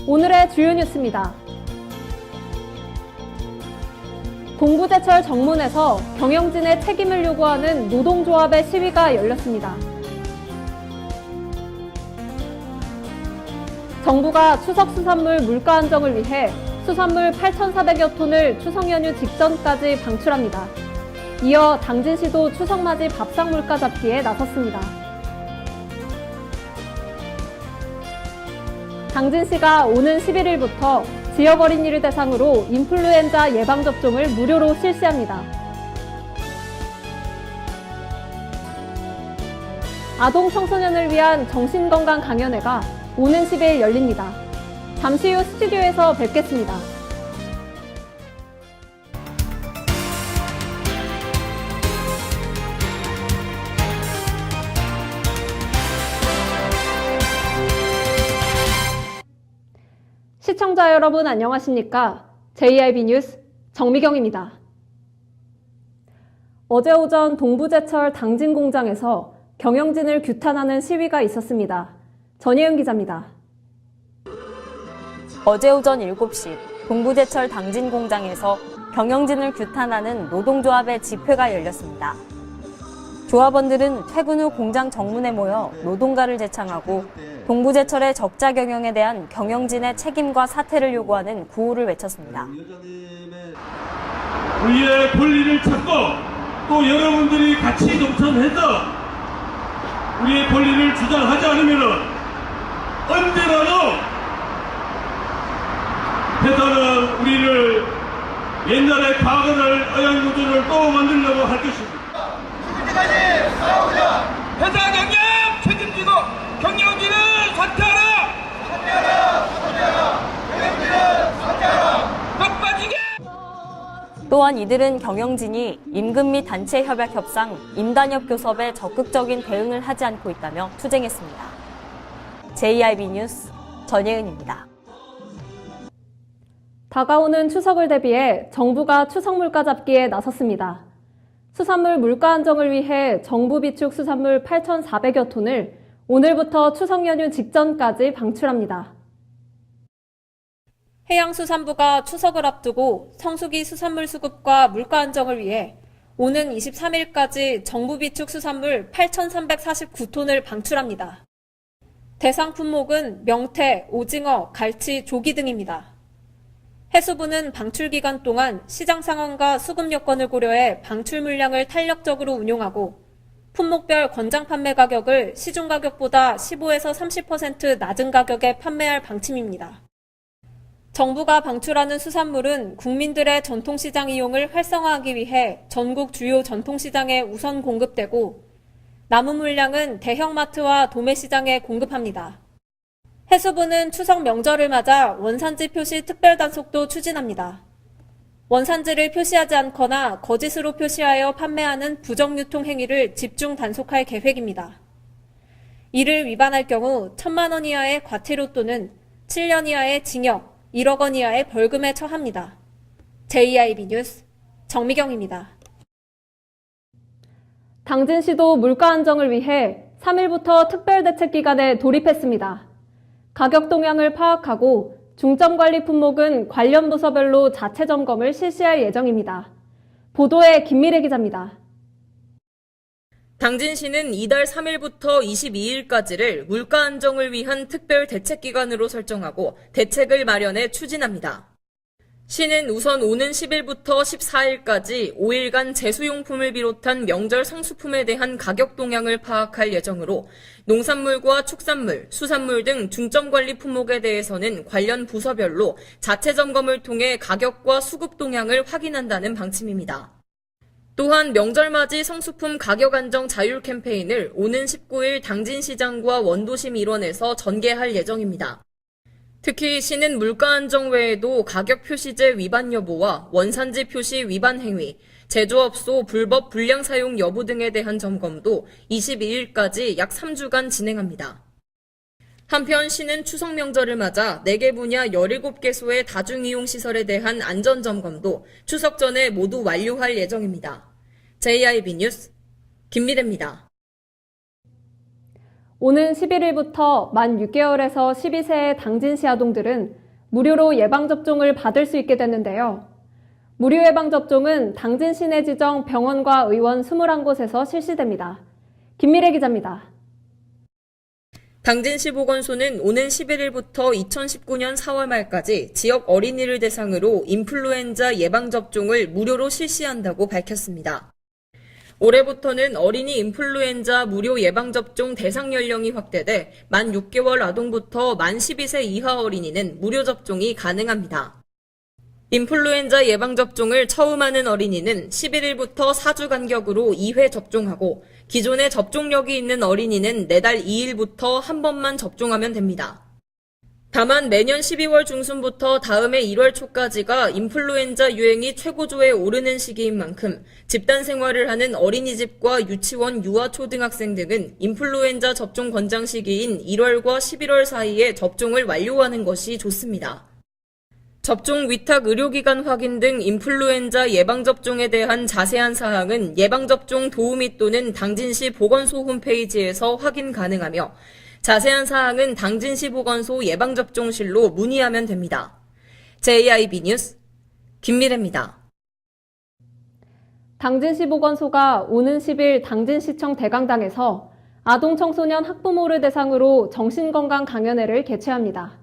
오늘의 주요 뉴스입니다. 동부제철 정문에서 경영진의 책임을 요구하는 노동조합의 시위가 열렸습니다. 정부가 추석 수산물 물가 안정을 위해 수산물 8,400여 톤을 추석 연휴 직전까지 방출합니다. 이어 당진시도 추석맞이 밥상 물가 잡기에 나섰습니다. 당진시가 오는 11일부터 지역 어린이를 대상으로 인플루엔자 예방접종을 무료로 실시합니다. 아동 청소년을 위한 정신건강 강연회가 오는 10일 열립니다. 잠시 후 스튜디오에서 뵙겠습니다. 시청자 여러분 안녕하십니까? JIB 뉴스 정미경입니다. 어제 오전 동부제철 당진 공장에서 경영진을 규탄하는 시위가 있었습니다. 전예은 기자입니다. 어제 오전 7시 동부제철 당진 공장에서 경영진을 규탄하는 노동조합의 집회가 열렸습니다. 조합원들은 퇴근 후 공장 정문에 모여 노동가를 제창하고 동부제철의 적자 경영에 대한 경영진의 책임과 사퇴를 요구하는 구호를 외쳤습니다. 우리의 권리를 찾고 또 여러분들이 같이 동참해서 우리의 권리를 주장하지 않으면 언제라도 회사는 우리를 옛날의 과거를 어양구조를 또 만들려고 할 것입니다. 그때까지 싸우자. 회사 경영 책임지고 경영진을 사퇴하라. 경영진을 사퇴하라. 빡 빠지게. 또한 이들은 경영진이 임금 및 단체 협약 협상, 임단협 교섭에 적극적인 대응을 하지 않고 있다며 투쟁했습니다. JIB 뉴스 전예은입니다. 다가오는 추석을 대비해 정부가 추석 물가 잡기에 나섰습니다. 수산물 물가 안정을 위해 정부 비축 수산물 8,400여 톤을 오늘부터 추석 연휴 직전까지 방출합니다. 해양수산부가 추석을 앞두고 성수기 수산물 수급과 물가 안정을 위해 오는 23일까지 정부 비축 수산물 8,349톤을 방출합니다. 대상 품목은 명태, 오징어, 갈치, 조기 등입니다. 해수부는 방출 기간 동안 시장 상황과 수급 여건을 고려해 방출 물량을 탄력적으로 운용하고 품목별 권장 판매 가격을 시중 가격보다 15에서 30% 낮은 가격에 판매할 방침입니다. 정부가 방출하는 수산물은 국민들의 전통시장 이용을 활성화하기 위해 전국 주요 전통시장에 우선 공급되고 남은 물량은 대형마트와 도매시장에 공급합니다. 해수부는 추석 명절을 맞아 원산지 표시 특별단속도 추진합니다. 원산지를 표시하지 않거나 거짓으로 표시하여 판매하는 부정유통 행위를 집중 단속할 계획입니다. 이를 위반할 경우 1,000만 원 이하의 과태료 또는 7년 이하의 징역, 1억 원 이하의 벌금에 처합니다. JIB 뉴스 정미경입니다. 당진시도 물가 안정을 위해 3일부터 특별대책기간에 돌입했습니다. 가격 동향을 파악하고 중점관리 품목은 관련 부서별로 자체 점검을 실시할 예정입니다. 보도에 김미래 기자입니다. 당진시는 이달 3일부터 22일까지를 물가 안정을 위한 특별 대책 기간으로 설정하고 대책을 마련해 추진합니다. 시는 우선 오는 10일부터 14일까지 5일간 제수용품을 비롯한 명절 상수품에 대한 가격 동향을 파악할 예정으로 농산물과 축산물, 수산물 등 중점관리 품목에 대해서는 관련 부서별로 자체 점검을 통해 가격과 수급 동향을 확인한다는 방침입니다. 또한 명절맞이 성수품 가격 안정 자율 캠페인을 오는 19일 당진시장과 원도심 일원에서 전개할 예정입니다. 특히 시는 물가 안정 외에도 가격 표시제 위반 여부와 원산지 표시 위반 행위, 제조업소 불법 불량 사용 여부 등에 대한 점검도 22일까지 약 3주간 진행합니다. 한편 시는 추석 명절을 맞아 4개 분야 17개소의 다중이용시설에 대한 안전점검도 추석 전에 모두 완료할 예정입니다. JIB 뉴스 김미래입니다. 오는 11일부터 만 6개월에서 12세의 당진시 아동들은 무료로 예방접종을 받을 수 있게 됐는데요. 무료 예방접종은 당진 시내 지정 병원과 의원 21곳에서 실시됩니다. 김미래 기자입니다. 당진시 보건소는 오는 11일부터 2019년 4월 말까지 지역 어린이를 대상으로 인플루엔자 예방접종을 무료로 실시한다고 밝혔습니다. 올해부터는 어린이 인플루엔자 무료 예방접종 대상 연령이 확대돼 만 6개월 아동부터 만 12세 이하 어린이는 무료 접종이 가능합니다. 인플루엔자 예방접종을 처음 하는 어린이는 11일부터 4주 간격으로 2회 접종하고 기존에 접종력이 있는 어린이는 4달 2일부터 한 번만 접종하면 됩니다. 다만 매년 12월 중순부터 다음해 1월 초까지가 인플루엔자 유행이 최고조에 오르는 시기인 만큼 집단 생활을 하는 어린이집과 유치원, 유아초등학생 등은 인플루엔자 접종 권장 시기인 1월과 11월 사이에 접종을 완료하는 것이 좋습니다. 접종 위탁 의료기관 확인 등 인플루엔자 예방접종에 대한 자세한 사항은 예방접종 도우미 또는 당진시 보건소 홈페이지에서 확인 가능하며 자세한 사항은 당진시 보건소 예방접종실로 문의하면 됩니다. JIB 뉴스 김미래입니다. 당진시 보건소가 오는 10일 당진시청 대강당에서 아동 청소년 학부모를 대상으로 정신건강 강연회를 개최합니다.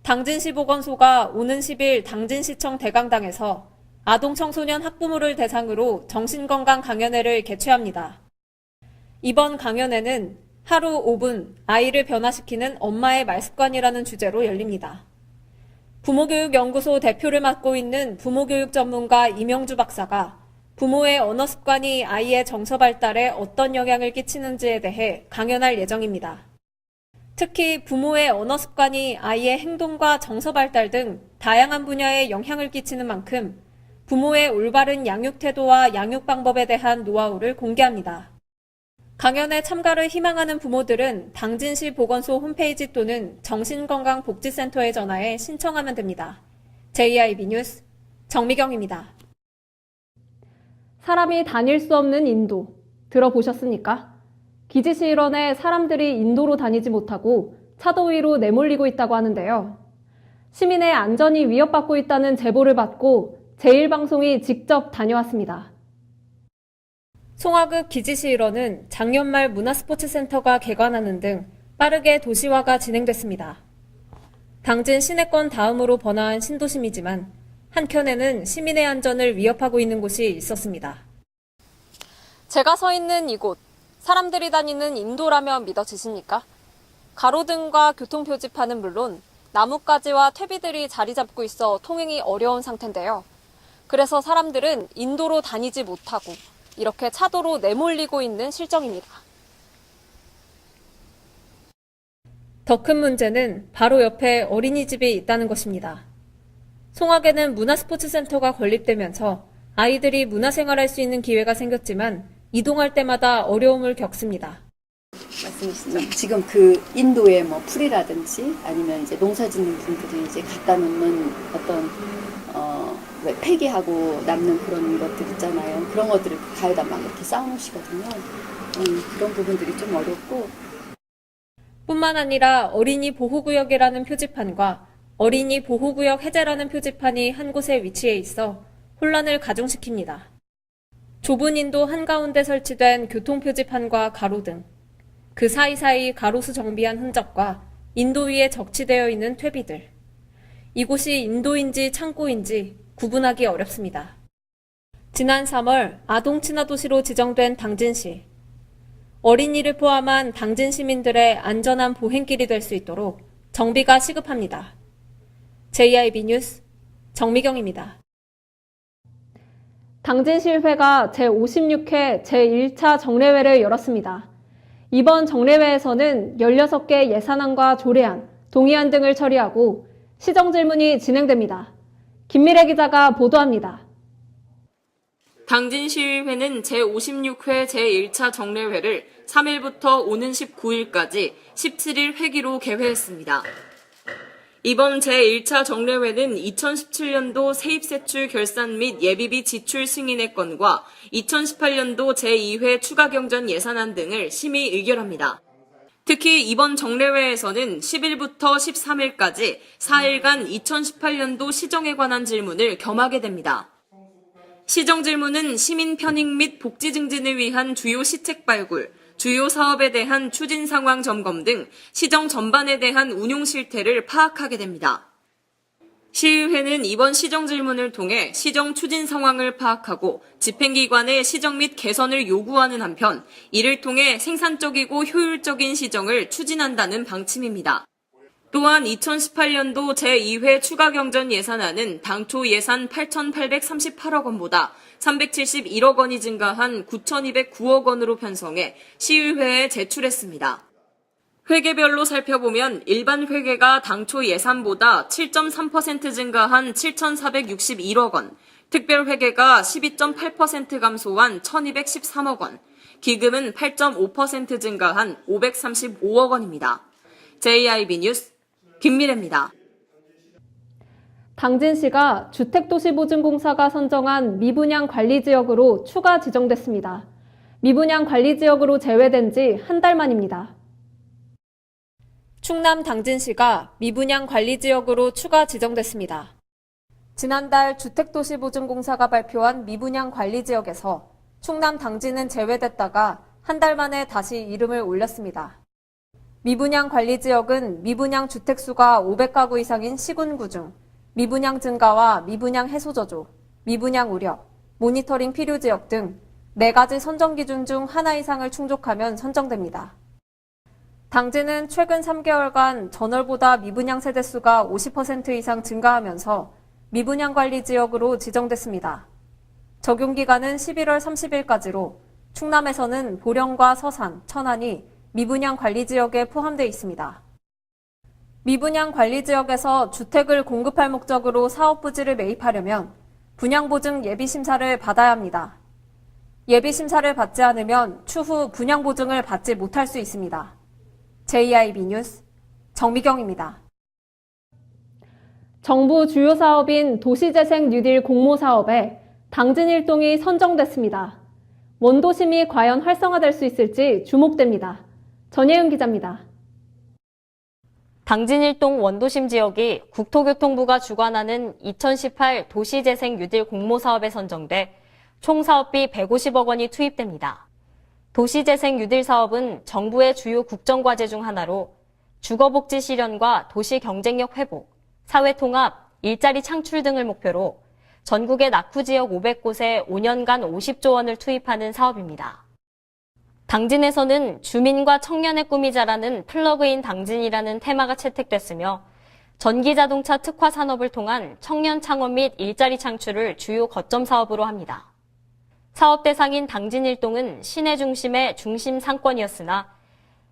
당진시 보건소가 오는 10일 당진시청 대강당에서 아동 청소년 학부모를 대상으로 정신건강 강연회를 개최합니다. 이번 강연회는 하루 5분 아이를 변화시키는 엄마의 말습관이라는 주제로 열립니다. 부모교육연구소 대표를 맡고 있는 부모교육 전문가 이명주 박사가 부모의 언어 습관이 아이의 정서 발달에 어떤 영향을 끼치는지에 대해 강연할 예정입니다. 특히 부모의 언어 습관이 아이의 행동과 정서 발달 등 다양한 분야에 영향을 끼치는 만큼 부모의 올바른 양육 태도와 양육 방법에 대한 노하우를 공개합니다. 강연에 참가를 희망하는 부모들은 당진시 보건소 홈페이지 또는 정신건강복지센터에 전화해 신청하면 됩니다. JIB 뉴스 정미경입니다. 사람이 다닐 수 없는 인도 들어보셨습니까? 기지시 일원에 사람들이 인도로 다니지 못하고 차도 위로 내몰리고 있다고 하는데요. 시민의 안전이 위협받고 있다는 제보를 받고 제1방송이 직접 다녀왔습니다. 송화읍 기지시 일원은 작년 말 문화스포츠센터가 개관하는 등 빠르게 도시화가 진행됐습니다. 당진 시내권 다음으로 번화한 신도심이지만 한켠에는 시민의 안전을 위협하고 있는 곳이 있었습니다. 제가 서 있는 이곳, 사람들이 다니는 인도라면 믿어지십니까? 가로등과 교통표지판은 물론 나뭇가지와 퇴비들이 자리 잡고 있어 통행이 어려운 상태인데요. 그래서 사람들은 인도로 다니지 못하고 이렇게 차도로 내몰리고 있는 실정입니다. 더 큰 문제는 바로 옆에 어린이집이 있다는 것입니다. 송악에는 문화스포츠센터가 건립되면서 아이들이 문화생활할 수 있는 기회가 생겼지만 이동할 때마다 어려움을 겪습니다. 말씀이시죠. 지금 그 인도의 뭐 풀이라든지 아니면 이제 농사 짓는 분들이 이제 갖다 놓는 어떤 왜 폐기하고 남는 그런 것들 있잖아요. 그런 것들을 가에다 막 이렇게 쌓아놓으시거든요. 그런 부분들이 좀 어렵고. 뿐만 아니라 어린이 보호구역이라는 표지판과 어린이 보호구역 해제라는 표지판이 한 곳에 위치해 있어 혼란을 가중시킵니다. 좁은 인도 한가운데 설치된 교통표지판과 가로등, 그 사이사이 가로수 정비한 흔적과 인도 위에 적치되어 있는 퇴비들. 이곳이 인도인지 창고인지 구분하기 어렵습니다. 지난 3월 아동 친화 도시로 지정된 당진시. 어린이를 포함한 당진 시민들의 안전한 보행길이 될 수 있도록 정비가 시급합니다. JIB 뉴스 정미경입니다. 당진시의회가 제56회 제1차 정례회를 열었습니다. 이번 정례회에서는 16개 예산안과 조례안, 동의안 등을 처리하고 시정질문이 진행됩니다. 김미래 기자가 보도합니다. 당진시의회는 제56회 제1차 정례회를 3일부터 오는 19일까지 17일 회기로 개회했습니다. 이번 제1차 정례회는 2017년도 세입세출 결산 및 예비비 지출 승인의 건과 2018년도 제2회 추가경전 예산안 등을 심의 의결합니다. 특히 이번 정례회에서는 10일부터 13일까지 4일간 2018년도 시정에 관한 질문을 겸하게 됩니다. 시정 질문은 시민 편익 및 복지 증진을 위한 주요 시책 발굴, 주요 사업에 대한 추진 상황 점검 등 시정 전반에 대한 운용 실태를 파악하게 됩니다. 시의회는 이번 시정 질문을 통해 시정 추진 상황을 파악하고 집행기관의 시정 및 개선을 요구하는 한편 이를 통해 생산적이고 효율적인 시정을 추진한다는 방침입니다. 또한 2018년도 제2회 추가경전 예산안은 당초 예산 8,838억 원보다 371억 원이 증가한 9,209억 원으로 편성해 시의회에 제출했습니다. 회계별로 살펴보면 일반 회계가 당초 예산보다 7.3% 증가한 7,461억 원, 특별회계가 12.8% 감소한 1,213억 원, 기금은 8.5% 증가한 535억 원입니다. JIB 뉴스 김미래입니다. 당진시가 주택도시보증공사가 선정한 미분양 관리지역으로 추가 지정됐습니다. 미분양 관리지역으로 제외된 지 한 달 만입니다. 충남 당진시가 미분양 관리지역으로 추가 지정됐습니다. 지난달 주택도시보증공사가 발표한 미분양 관리지역에서 충남 당진은 제외됐다가 한 달 만에 다시 이름을 올렸습니다. 미분양 관리지역은 미분양 주택수가 500가구 이상인 시군구 중 미분양 증가와 미분양 해소 저조, 미분양 우려, 모니터링 필요 지역 등 4가지 선정 기준 중 하나 이상을 충족하면 선정됩니다. 당진은 최근 3개월간 전월보다 미분양 세대수가 50% 이상 증가하면서 미분양 관리 지역으로 지정됐습니다. 적용 기간은 11월 30일까지로 충남에서는 보령과 서산, 천안이 미분양 관리 지역에 포함되어 있습니다. 미분양 관리 지역에서 주택을 공급할 목적으로 사업 부지를 매입하려면 분양보증 예비심사를 받아야 합니다. 예비심사를 받지 않으면 추후 분양보증을 받지 못할 수 있습니다. JIB 뉴스 정미경입니다. 정부 주요 사업인 도시재생 뉴딜 공모사업에 당진 일동이 선정됐습니다. 원도심이 과연 활성화될 수 있을지 주목됩니다. 전예은 기자입니다. 당진 일동 원도심 지역이 국토교통부가 주관하는 2018 도시재생 뉴딜 공모사업에 선정돼 총 사업비 150억 원이 투입됩니다. 도시재생 뉴딜 사업은 정부의 주요 국정과제 중 하나로 주거복지 실현과 도시 경쟁력 회복, 사회통합, 일자리 창출 등을 목표로 전국의 낙후지역 500곳에 5년간 50조 원을 투입하는 사업입니다. 당진에서는 주민과 청년의 꿈이 자라는 플러그인 당진이라는 테마가 채택됐으며 전기자동차 특화 산업을 통한 청년 창업 및 일자리 창출을 주요 거점 사업으로 합니다. 사업 대상인 당진 일동은 시내 중심의 중심 상권이었으나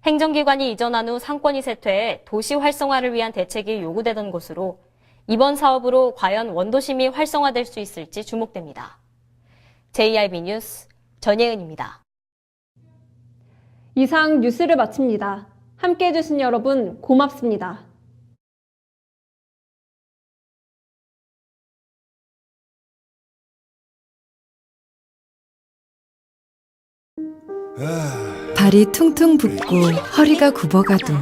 행정기관이 이전한 후 상권이 쇠퇴해 도시 활성화를 위한 대책이 요구되던 곳으로 이번 사업으로 과연 원도심이 활성화될 수 있을지 주목됩니다. JIB 뉴스 전예은입니다. 이상 뉴스를 마칩니다. 함께해 주신 여러분 고맙습니다. 발이 퉁퉁 붓고 허리가 굽어가도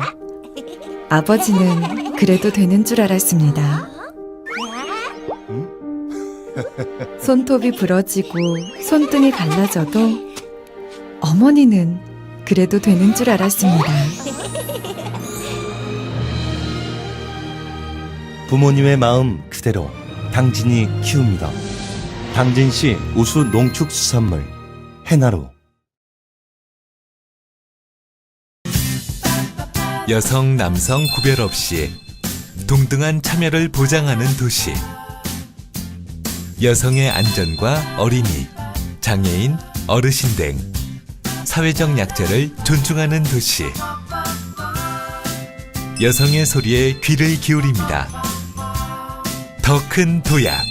아버지는 그래도 되는 줄 알았습니다. 손톱이 부러지고 손등이 갈라져도 어머니는 그래도 되는 줄 알았습니다. 부모님의 마음 그대로 당진이 키웁니다. 당진시 우수 농축수산물 해나루. 여성, 남성 구별 없이 동등한 참여를 보장하는 도시. 여성의 안전과 어린이, 장애인, 어르신 등 사회적 약자를 존중하는 도시. 여성의 소리에 귀를 기울입니다. 더 큰 도약,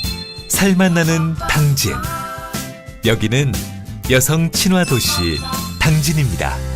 살맛 나는 당진. 여기는 여성 친화 도시 당진입니다.